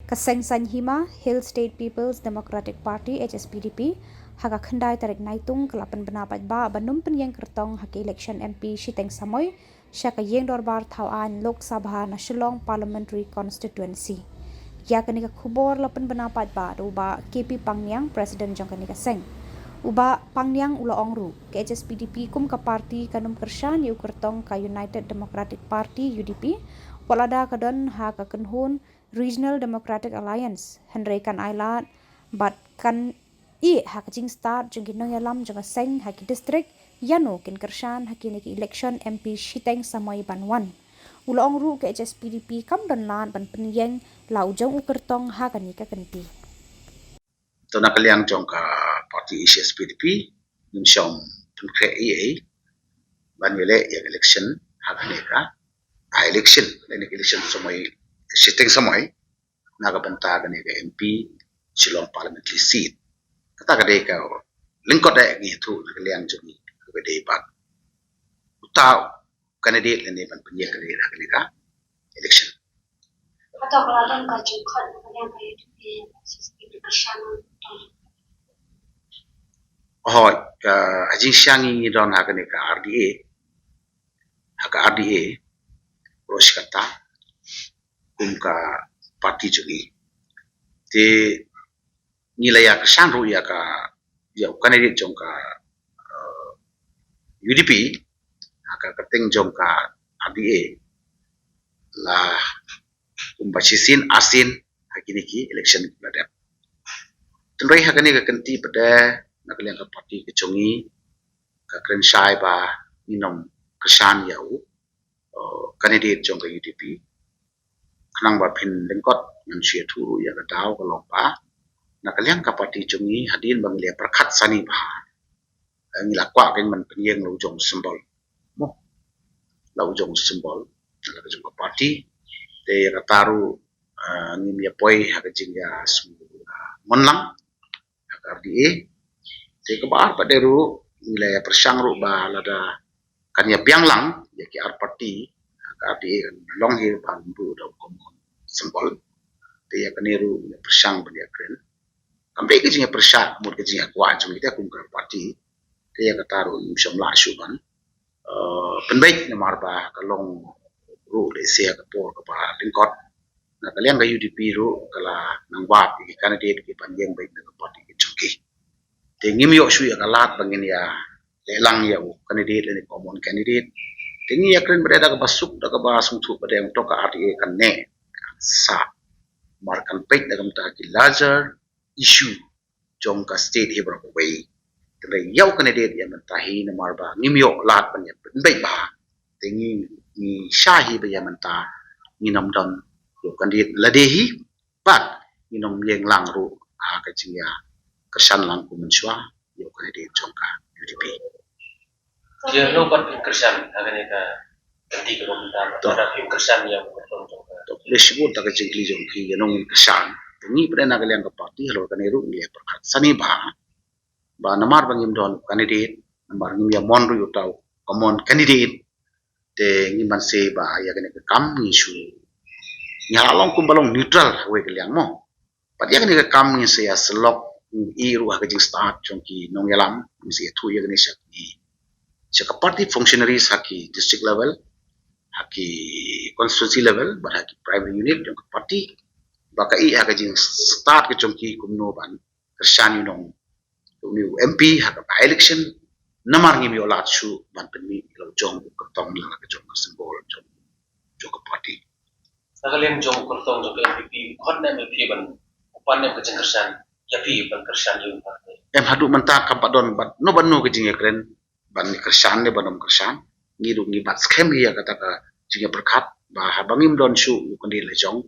Kaseng Sanhima Hill State People's Democratic Party HSPDP haka khandai tarik naitung kelapan benapat ba banum penyeng kertong haki election MP Shiteng Samoy syaka yeng dorbar thawan Lok Sabha na Shillong Parliamentary Constituency. Ya kanika khubor lapan benapat ba uba KP Pangyang President jang kanika seng. Uba Pangyang ula ongru ke HSPDP kum ka parti kanum kershan yu kertong ka United Democratic Party UDP walada kadon ha ka kenhun Regional Democratic Alliance Henry kan ailat bat kan ha ka jing start jeng kinong yalam jeng seng ha ki district yano kin kershan ha ki election MP Shiteng Samoy Banwan ula ongru ke HSPDP kam don lan ban penyeng lau jong u kertong ha kan nika kenti to na kaliang jong ka party HSPDP nim shom tun kre ban yele yang election ha ka election Samoy Shiteng Samoy naga banta gane ga MP Shillong Parliamentary seat kata gade ka lingkot da ngi tu kaliang jong gade ba uta candidate lene ban penye gade ka election atau kalau ada yang kacau kan kalian kayak di sistem kesan ka ajing syangi don ha gane ka RDA Rosh kata ka parti jogi te nilaya kesan ru ya ka ya candidate jong ka UDP ka keteng jong ka RDA lah sisin asin hakini ki election ladap tenrei hakani ka kenti pada nakalian ka parti kecongi ka krenshai ba inom kesan yau candidate jong ka UDP kanang ba pin lengkot ngan sia turu ya ka daw ka lompa nakalian ka parti congi hadin banglia perkhat sani ba ngila kwa keng man penyeng lo jong sembol mo lo jong sembol la ka jong ka parti te rataru ngim ya poi ha ka jing ya monlang ha ka RDA te ka ba pa deru ngila ya persang ru ba lada kan ya bianglang ya ki ar parti ka RDA long here ban bu da komon sembol te ya kaneru ya persang ba dia kren kambe ke jing ya persat mut ke jing ya kwa jong kita kum ka parti te ya ka taru nyum la shuban penbaik na marba ka long ru le sia ka por ka ba lingkot na kalian ga UDP ru kala nang wap ki candidate ki panjang baik na parti ki chungki te ngim yo shu ya kalat bangin ya lelang ya candidate le common candidate te ngi ya kren berada ka basuk da ka ba sungtu pada yang to ka RTA kan ne sa markan pek da kam ta ki larger issue jong ka state he bra way te yau candidate ya mentahi na marba ngim yo lat ban ya baik ba te ni shahi ba ya menta ni nam don yo candidate ladehi but ni nom yeng lang ru ha ka jing ya kesan lang ku menswa yo candidate jong ka UDP dia lupa kesan agaknya ganti komentar terhadap kesan yang bertonton le sebut tak jing li jong ki nong kesan ni pada nak kalian ke parti halo kan eru ni perkat sani ba namar bangim don candidate namar ngim ya mon ru tau common candidate te ngi man se ba ya kan ke kam ni shu nya long kum balong neutral we kalian mo pat ya kan ke kam ni se ya selok i ru ha jing start jong ki nong yalam ni se tu ya kan se party functionaries haki district level haki constituency level but haki private unit jong party baka i haka jing start ke chongki kumno ban kersan yunong new MP haka by election namar ngim yo lat shu ban penmi lo jong kertong la ka jong symbol jong ka party sekalian jong kertong jong MPP hot na MPP ban upan na ka kersan ya pi ban kersan yung party em hadu menta kampadon bat no ban no ke jing ekren ban kersan ne banom kersan ngiru ngi bat scam ya kata ka jing berkat ba habangim don shu kundi le jong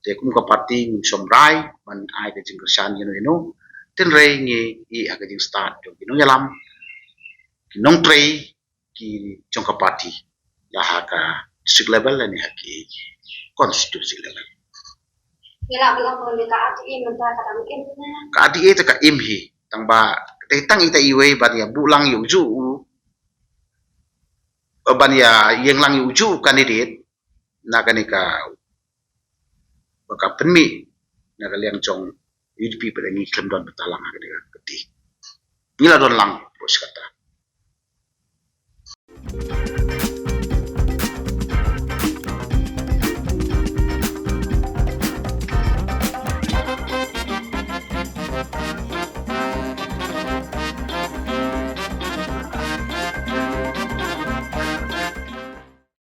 te kum ka parti ngum somrai ban ai ke jing kersan you ten rei ngi i aga jing start jong kinong yalam kinong trei ki jong ka parti la ha ka district level ni ha ki constituency level bila bilang boleh ka RDA minta kata mungkin ka RDA te ka imhi tang ba te tang ita iwe ban ya bulang yu ju ban ya yeng lang yu ju candidate na kanika baka penmi nagaliang jong UDP pada ngi klem don betalang agak dengan gede. Ngila don lang bos kata.